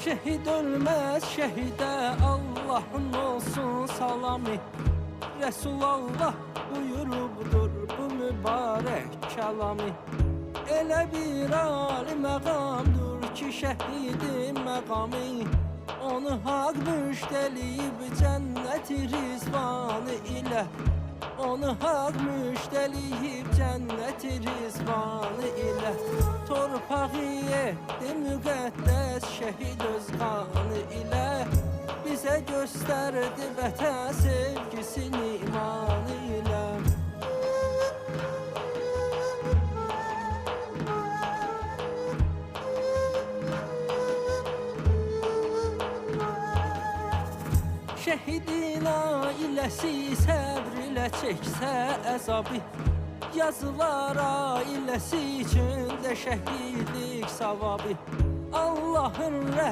Şehit ölmez şehide Allah'ın olsun salami. Resulallah buyurubdur bu mübarek kelami. Elə bir ali məqamdır ki şəhidin məqamı. Onu haq müştəliyib cənnət-i rizvanı ilə. Onu haq müştəliyib cənnət-i rizvanı ilə. Torpağı etdi müqəddəs şəhid öz qanı ilə. Bizə göstərdi vətən sevgisini imanı ilə. Şəhidin ailəsi səbr ilə çəksə əzabı. Yazılar ailəsi üçün də şəhidlik savabı. Allahın rəhməti